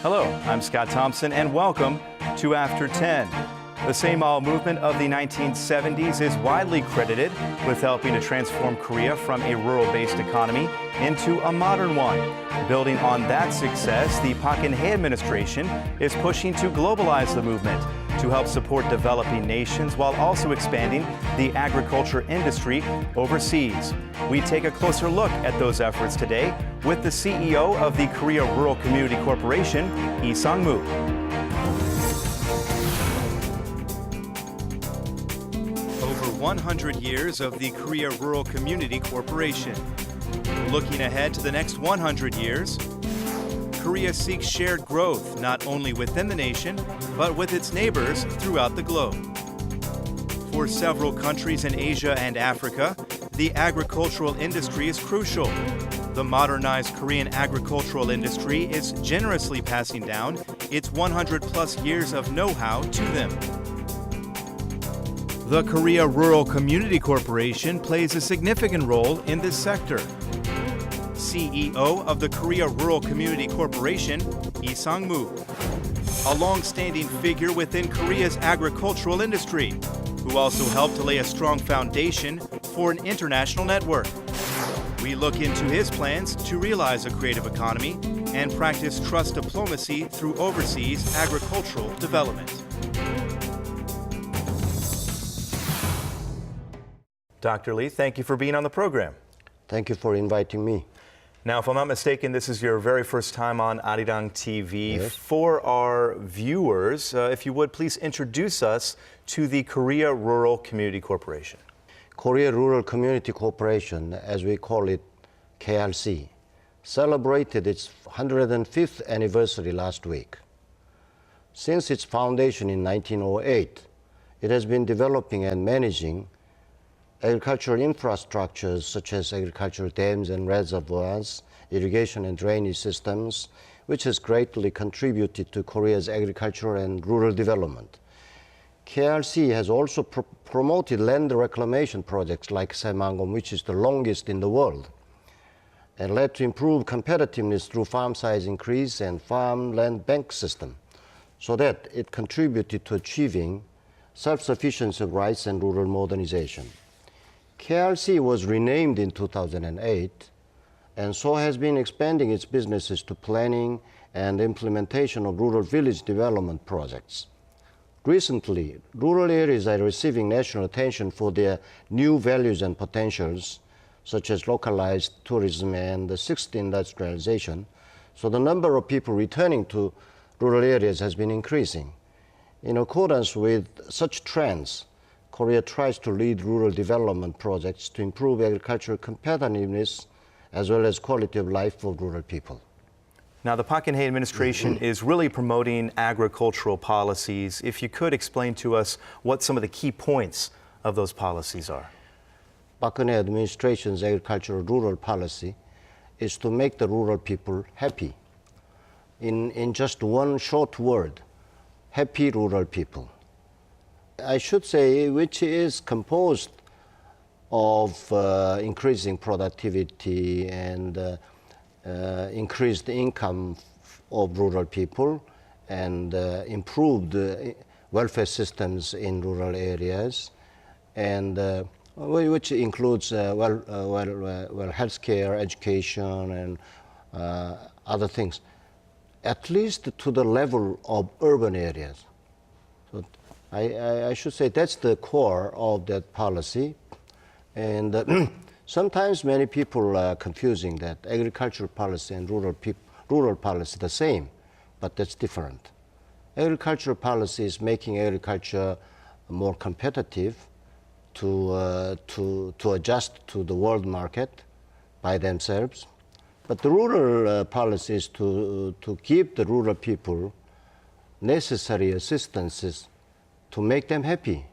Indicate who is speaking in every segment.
Speaker 1: Hello, I'm Scott Thompson, and welcome to After 10. The Saemaul movement of the 1970s is widely credited with helping to transform Korea from a rural-based economy into a modern one. Building on that success, the Park Geun-hye administration is pushing to globalize the movement to help support developing nations while also expanding the agriculture industry overseas. We take a closer look at those efforts today with the CEO of the Korea Rural Community Corporation, I상무. Over 100 years of the Korea Rural Community Corporation. Looking ahead to the next 100 years, Korea seeks shared growth not only within the nation, but with its neighbors throughout the globe. For several countries in Asia and Africa, the agricultural industry is crucial. The modernized Korean agricultural industry is generously passing down its 100-plus years of know-how to them. The Korea Rural Community Corporation plays a significant role in this sector. CEO of the Korea Rural Community Corporation, I상mu, a long-standing figure within Korea's agricultural industry, who also helped to lay a strong foundation for an international network. We look into his plans to realize a creative economy and practice trust diplomacy through overseas agricultural development. Dr. Lee, thank you for being on the program.
Speaker 2: Thank you for inviting me.
Speaker 1: Now, if I'm not mistaken, this is your very first time on Arirang TV.
Speaker 2: Yes.
Speaker 1: For our viewers, if you would, please introduce us to the Korea Rural Community Corporation.
Speaker 2: Korea Rural Community Corporation, as we call it, KRC, celebrated its 105th anniversary last week. Since its foundation in 1908, it has been developing and managing agricultural infrastructures such as agricultural dams and reservoirs, irrigation and drainage systems, which has greatly contributed to Korea's agricultural and rural development. KRC has also promoted land reclamation projects like Saemaul, which is the longest in the world, and led to improved competitiveness through farm size increase and farm land bank system, so that it contributed to achieving self-sufficiency of rice and rural modernization. KRC was renamed in 2008 and so has been expanding its businesses to planning and implementation of rural village development projects. Recently, rural areas are receiving national attention for their new values and potentials, such as localized tourism and the sixth industrialization, so the number of people returning to rural areas has been increasing. In accordance with such trends, Korea tries to lead rural development projects to improve agricultural competitiveness as well as quality of life for rural people.
Speaker 1: Now, the Park Geun-hye administration is really promoting agricultural policies. If you could explain to us what some of the key points of those policies are.
Speaker 2: Park Geun-hye administration's agricultural rural policy is to make the rural people happy. In just one short word, happy rural people. I should say, which is composed of increasing productivity and increased income of rural people and improved welfare systems in rural areas, and which includes healthcare, education, and other things, at least to the level of urban areas. So I should say that's the core of that policy. And sometimes many people are confusing that agricultural policy and rural policy are the same, but that's different. Agricultural policy is making agriculture more competitive to adjust to the world market by themselves. But the rural policy is to give the rural people necessary assistances to make them happy.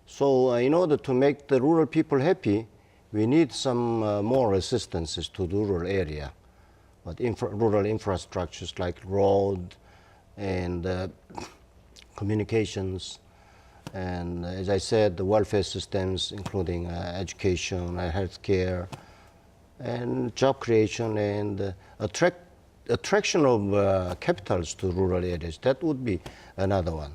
Speaker 2: So in order to make the rural people happy, we need some more assistances to the rural area. But rural infrastructures like road and communications, and as I said, the welfare systems, including education, healthcare, and job creation, and attract attraction of capitals to rural areas, that would be another one.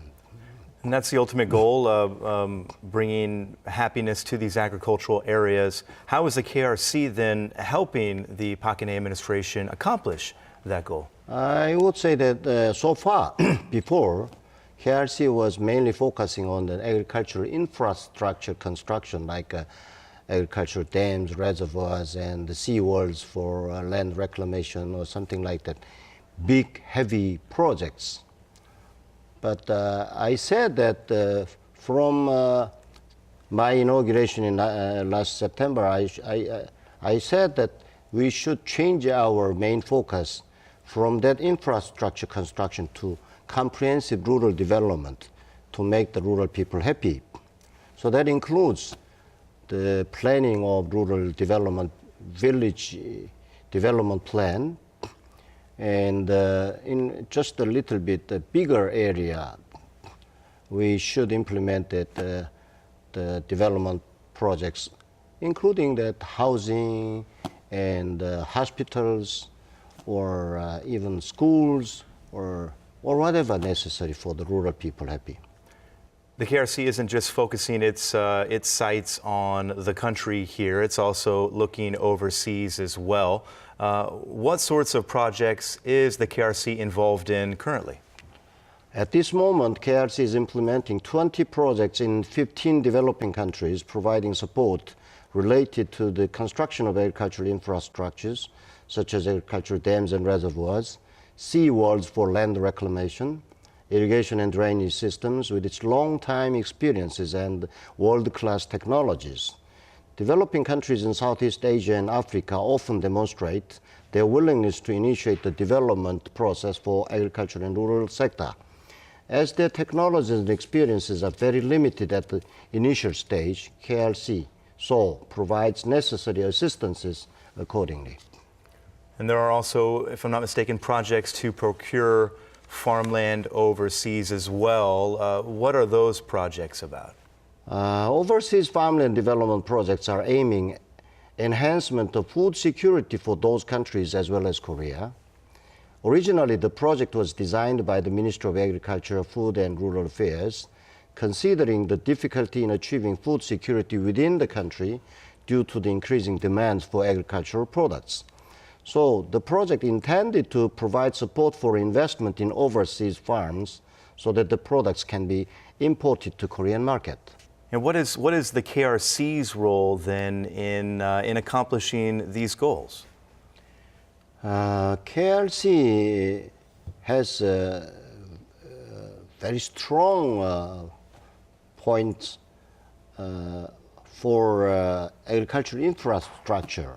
Speaker 1: And that's the ultimate goal of bringing happiness to these agricultural areas. How is the KRC then helping the Park Geun-hye administration accomplish that goal?
Speaker 2: I would say that so far, before, KRC was mainly focusing on the agricultural infrastructure construction, like agricultural dams, reservoirs, and the seawalls for land reclamation or something like that. Big, heavy projects. But I said that from my inauguration in last September, I said that we should change our main focus from that infrastructure construction to comprehensive rural development to make the rural people happy. So that includes the planning of rural development, village development plan, and in just a little bit bigger area, we should implement the development projects, including that housing and hospitals, or even schools, or whatever necessary for the rural people happy.
Speaker 1: The KRC isn't just focusing its sights on the country here, it's also looking overseas as well. What sorts of projects is the KRC involved in currently?
Speaker 2: At this moment, KRC is implementing 20 projects in 15 developing countries, providing support related to the construction of agricultural infrastructures, such as agricultural dams and reservoirs, sea walls for land reclamation, irrigation and drainage systems with its long-time experiences and world-class technologies. Developing countries in Southeast Asia and Africa often demonstrate their willingness to initiate the development process for agriculture and rural sector. As their technologies and experiences are very limited at the initial stage, KRC provides necessary assistances accordingly.
Speaker 1: And there are also, if I'm not mistaken, projects to procure farmland overseas as well. What are those projects about?
Speaker 2: Overseas farmland development projects are aiming enhancement of food security for those countries as well as Korea. Originally, the project was designed by the Ministry of Agriculture, Food and Rural Affairs, considering the difficulty in achieving food security within the country due to the increasing demands for agricultural products. So the project intended to provide support for investment in overseas farms so that the products can be imported to Korean market.
Speaker 1: And what is the KRC's role then in accomplishing these goals?
Speaker 2: KRC has very strong points for agricultural infrastructure,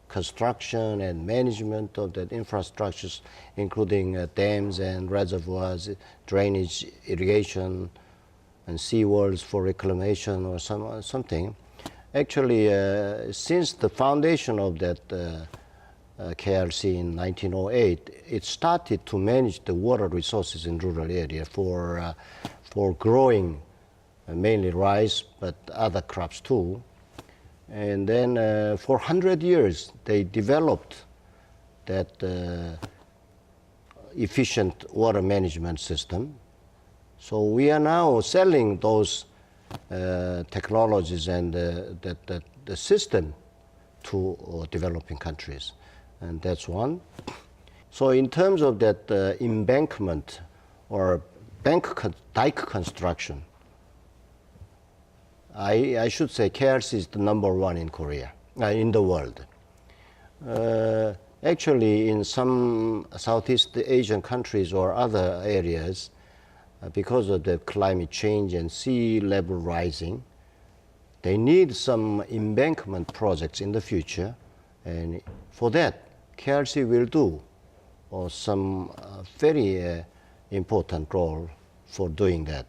Speaker 2: construction and management of that infrastructures, including dams and reservoirs, drainage, irrigation, and seawalls for reclamation or something. Actually, since the foundation of that KRC in 1908, it started to manage the water resources in rural area for growing mainly rice, but other crops too. And then for 100 years, they developed that efficient water management system. So we are now selling those technologies and the system to developing countries. And that's one. So in terms of that embankment or dike construction, I should say KRC is the #1 in Korea, in the world. Actually, in some Southeast Asian countries or other areas, because of the climate change and sea level rising, they need some embankment projects in the future. And for that, KRC will do some very important role for doing that.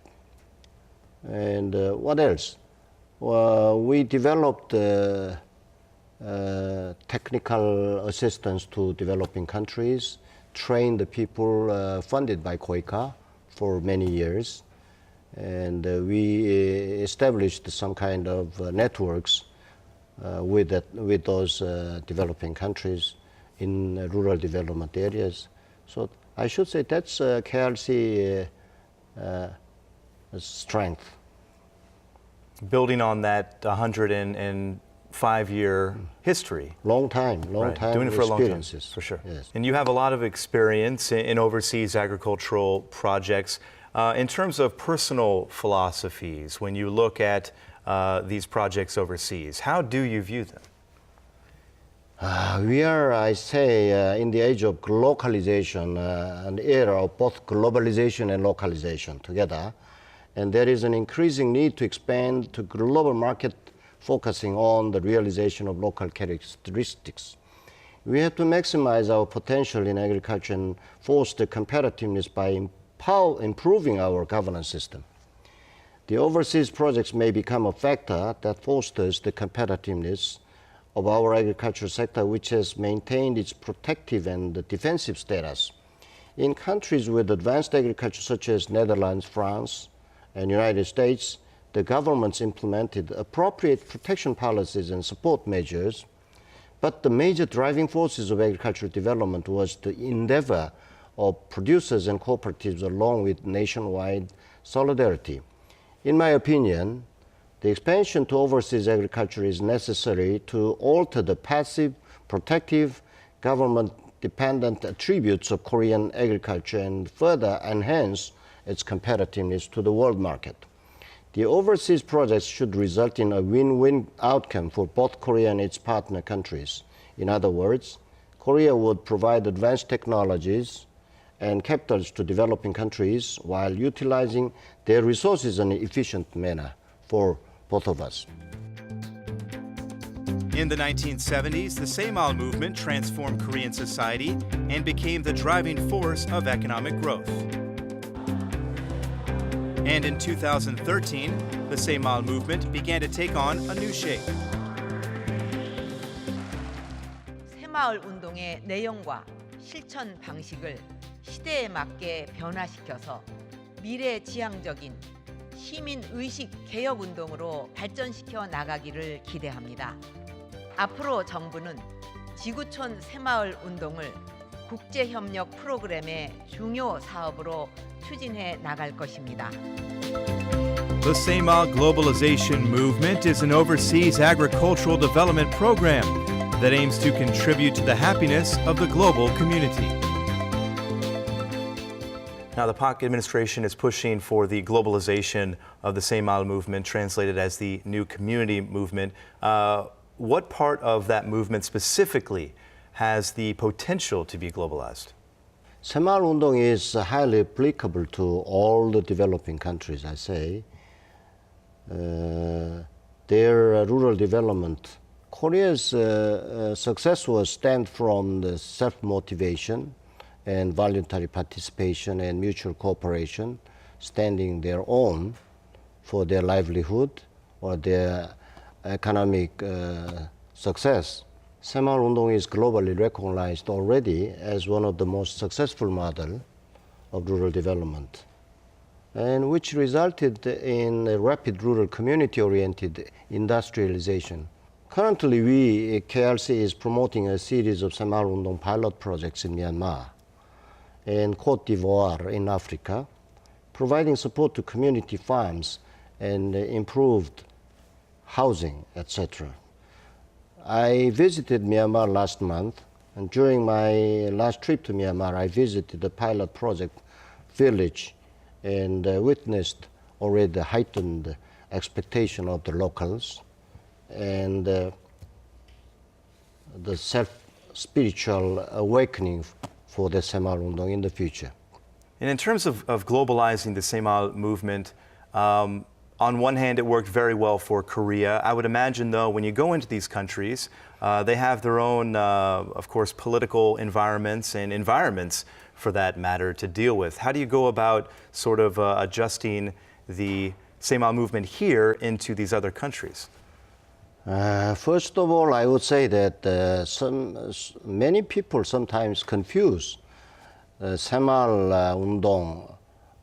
Speaker 2: And what else? We developed technical assistance to developing countries, trained the people funded by KOICA for many years, and we established some kind of networks with those developing countries, in rural development areas. So I should say that's KRC strength.
Speaker 1: Building on that 105-year history.
Speaker 2: Long time
Speaker 1: Doing it for a long time,
Speaker 2: experiences.
Speaker 1: for sure.
Speaker 2: Yes.
Speaker 1: And you have a lot of experience in overseas agricultural projects. In terms of personal philosophies, when you look at these projects overseas, how do you view them?
Speaker 2: We are, I say, in the age of localization, an era of both globalization and localization together. And there is an increasing need to expand to global market, focusing on the realization of local characteristics. We have to maximize our potential in agriculture and foster competitiveness by improving our governance system. The overseas projects may become a factor that fosters the competitiveness of our agricultural sector, which has maintained its protective and defensive status. In countries with advanced agriculture such as Netherlands, France, and United States, the governments implemented appropriate protection policies and support measures, but the major driving forces of agricultural development was the endeavor of producers and cooperatives along with nationwide solidarity. In my opinion, the expansion to overseas agriculture is necessary to alter the passive, protective, government-dependent attributes of Korean agriculture and further enhance its competitiveness to the world market. The overseas projects should result in a win-win outcome for both Korea and its partner countries. In other words, Korea would provide advanced technologies and capitals to developing countries while utilizing their resources in an efficient manner for both of us.
Speaker 1: In the 1970s, the Saemaul movement transformed Korean society and became the driving force of economic growth. And in 2013, the Saemaul movement began to take on a new shape.
Speaker 3: 새마을 운동의 내용과 실천 방식을 시대에 맞게 변화시켜서 미래지향적인 시민의식 개혁 운동으로 발전시켜 나가기를 기대합니다. 앞으로 정부는 지구촌 새마을 운동을 국제협력 프로그램의 중요 사업으로 추진해 나갈 것입니다.
Speaker 1: The Saemaul Globalization Movement is an overseas agricultural development program that aims to contribute to the happiness of the global community. Now, the PAC administration is pushing for the globalization of the Saemaul movement, translated as the new community movement. What part of that movement specifically has the potential to be globalized?
Speaker 2: Saemaul Undong is highly applicable to all the developing countries, I say. Their rural development. Korea's success was stemmed from the self-motivation and voluntary participation and mutual cooperation, standing their own for their livelihood or their economic success. Saemaul Undong is globally recognized already as one of the most successful models of rural development, and which resulted in a rapid rural community-oriented industrialization. Currently, we, KRC, is promoting a series of Saemaul Undong pilot projects in Myanmar and Cote d'Ivoire in Africa, providing support to community farms and improved housing, etc. I visited Myanmar last month, and during my last trip to Myanmar, I visited the pilot project village and witnessed already the heightened expectation of the locals and the spiritual awakening for the Saemaul Undong in the future.
Speaker 1: And in terms of globalizing the Saemaul movement, on one hand, it worked very well for Korea. I would imagine, though, when you go into these countries, they have their own, of course, political environments and environments, for that matter, to deal with. How do you go about sort of adjusting the Saemaul movement here into these other countries?
Speaker 2: First of all, I would say that many people sometimes confuse Saemaul Undong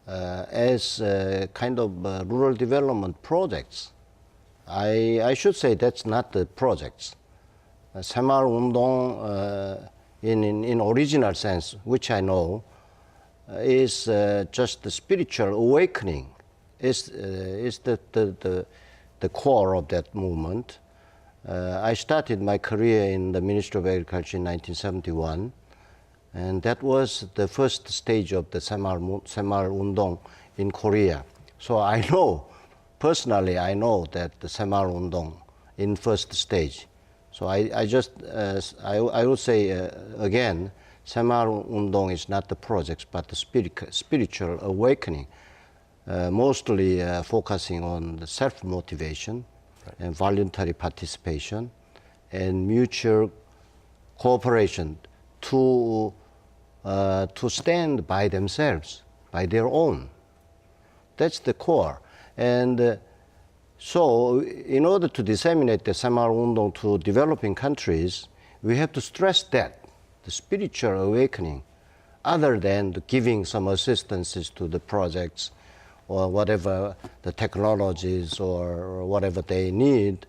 Speaker 2: as kind of rural development projects. I should say that's not the projects. Saemaul Undong in original sense, which I know, is just the spiritual awakening, is the core of that movement. I started my career in the Ministry of Agriculture in 1971, and that was the first stage of the Saemaul Undong in Korea. So I know, personally, I know that the Saemaul Undong in first stage. So I would say again, Saemaul Undong is not the projects, but the spiritual awakening, mostly focusing on the self-motivation, right, and voluntary participation and mutual cooperation to stand by themselves, by their own. That's the core. And so in order to disseminate the Saemaul Undong to developing countries, we have to stress that, the spiritual awakening, other than giving some assistances to the projects or whatever the technologies or whatever they need.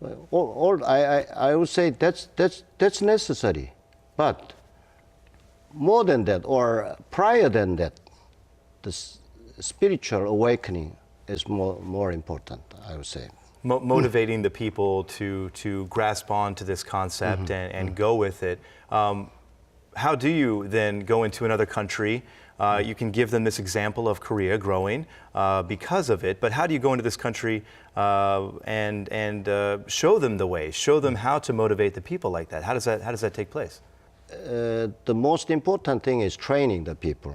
Speaker 2: I would say that's necessary. But more than that, or prior than that, the spiritual awakening is more important, I would say.
Speaker 1: Motivating the people to grasp onto this concept and go with it. How do you then go into another country? You can give them this example of Korea growing because of it, but how do you go into this country and show them the way, show them how to motivate the people like that? How does that take place?
Speaker 2: The most important thing is training the people,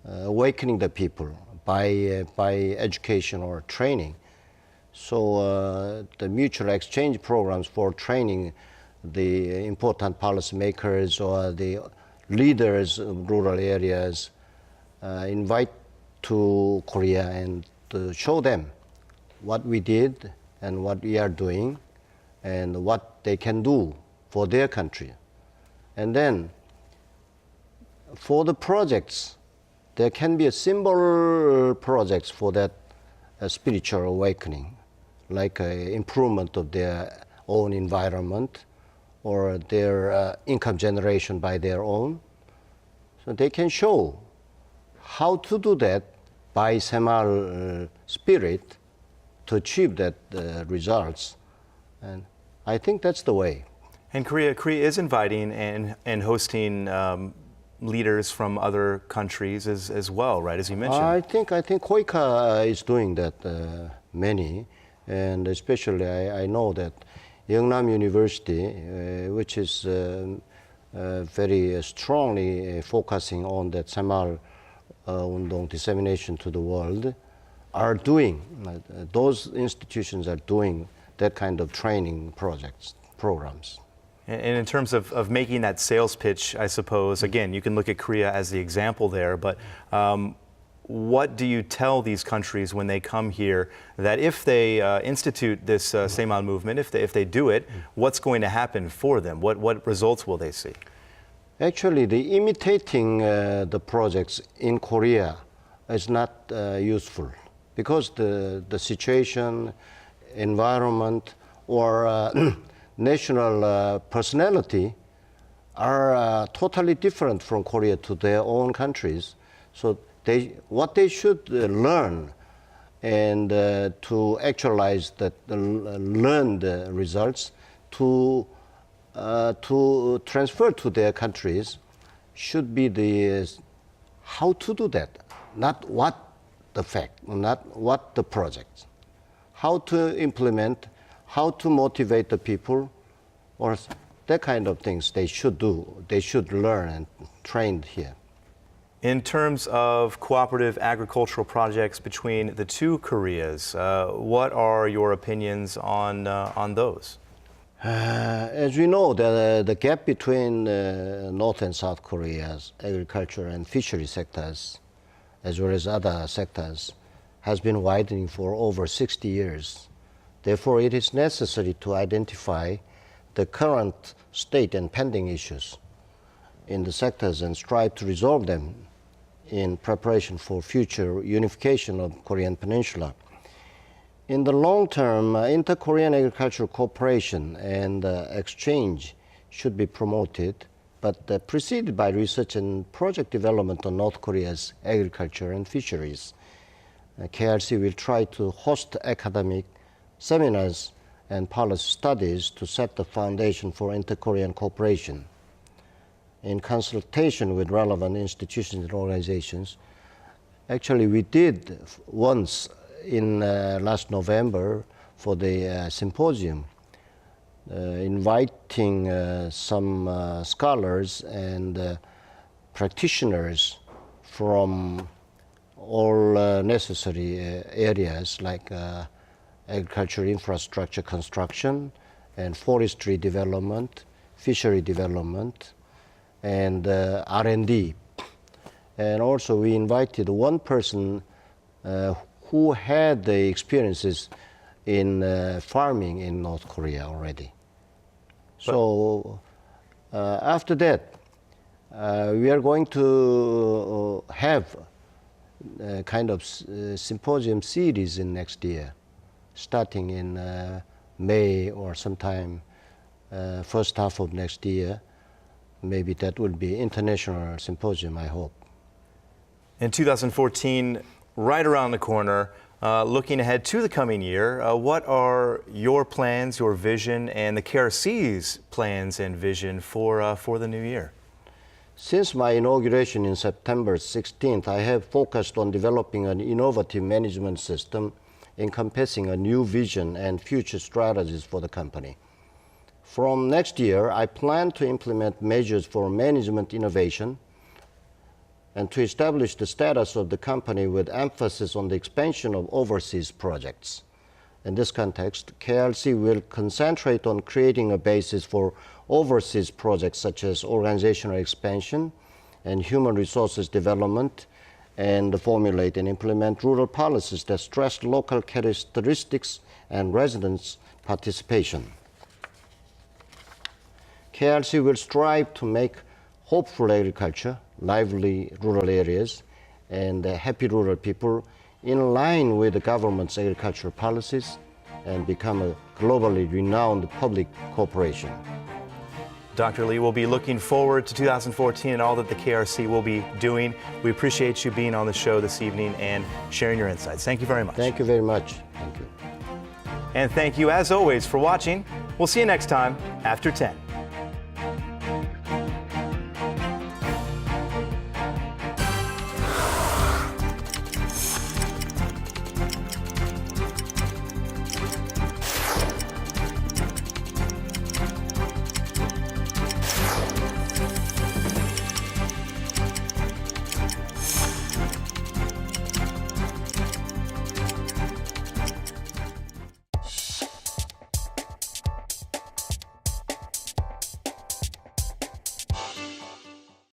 Speaker 2: awakening the people by education or training. So the mutual exchange programs for training the important policymakers or the leaders of rural areas invite to Korea and to show them what we did and what we are doing and what they can do for their country. And then for the projects, there can be a symbol projects for that spiritual awakening, like improvement of their own environment or their income generation by their own. So they can show how to do that by Saemaul spirit to achieve that results. And I think that's the way.
Speaker 1: And Korea is inviting and hosting leaders from other countries as well, right, as you mentioned?
Speaker 2: I think KOICA is doing that, many, and especially I know that Yeongnam University, which is very strongly focusing on that Saemaul Undong dissemination to the world, are doing, those institutions are doing that kind of training programs.
Speaker 1: And in terms of making that sales pitch, I suppose, again, you can look at Korea as the example there, but what do you tell these countries when they come here that if they institute this Saemaul movement, if they do it, what's going to happen for them? What results will they see?
Speaker 2: Actually, the imitating the projects in Korea is not useful because the situation, environment, or national personality are totally different from Korea to their own countries. So what they should learn and to actualize that, learn the results to transfer to their countries should be the how to do that, not what the fact, not what the project, how to implement, how to motivate the people, or that kind of things they should do. They should learn and train here.
Speaker 1: In terms of cooperative agricultural projects between the two Koreas, what are your opinions on those?
Speaker 2: As we know, the gap between North and South Korea's agriculture and fishery sectors, as well as other sectors, has been widening for over 60 years. Therefore, it is necessary to identify the current state and pending issues in the sectors and strive to resolve them in preparation for future unification of Korean Peninsula. In the long term, inter-Korean agricultural cooperation and exchange should be promoted but preceded by research and project development on North Korea's agriculture and fisheries. KRC will try to host academic seminars and policy studies to set the foundation for inter-Korean cooperation. In consultation with relevant institutions and organizations, actually we did once in last November for the symposium, inviting some scholars and practitioners from all necessary areas like agriculture infrastructure construction and forestry development, fishery development, and R&D. And also we invited one person who had the experiences in farming in North Korea already. So after that, we are going to have a kind of symposium series in next year, starting in May or sometime first half of next year. Maybe that will be international symposium, I hope.
Speaker 1: In 2014, right around the corner, looking ahead to the coming year, what are your plans, your vision, and the KRC's plans and vision for the new year?
Speaker 2: Since my inauguration in September 16th, I have focused on developing an innovative management system encompassing a new vision and future strategies for the company. From next year, I plan to implement measures for management innovation and to establish the status of the company with emphasis on the expansion of overseas projects. In this context, KRC will concentrate on creating a basis for overseas projects such as organizational expansion and human resources development, and formulate and implement rural policies that stress local characteristics and residents' participation. KRC will strive to make hopeful agriculture, lively rural areas, and happy rural people in line with the government's agricultural policies and become a globally renowned public corporation.
Speaker 1: Dr. Lee, we'll be looking forward to 2014 and all that the KRC will be doing. We appreciate you being on the show this evening and sharing your insights. Thank you very much.
Speaker 2: Thank you very much. Thank you.
Speaker 1: And thank you, as always, for watching. We'll see you next time, After 10.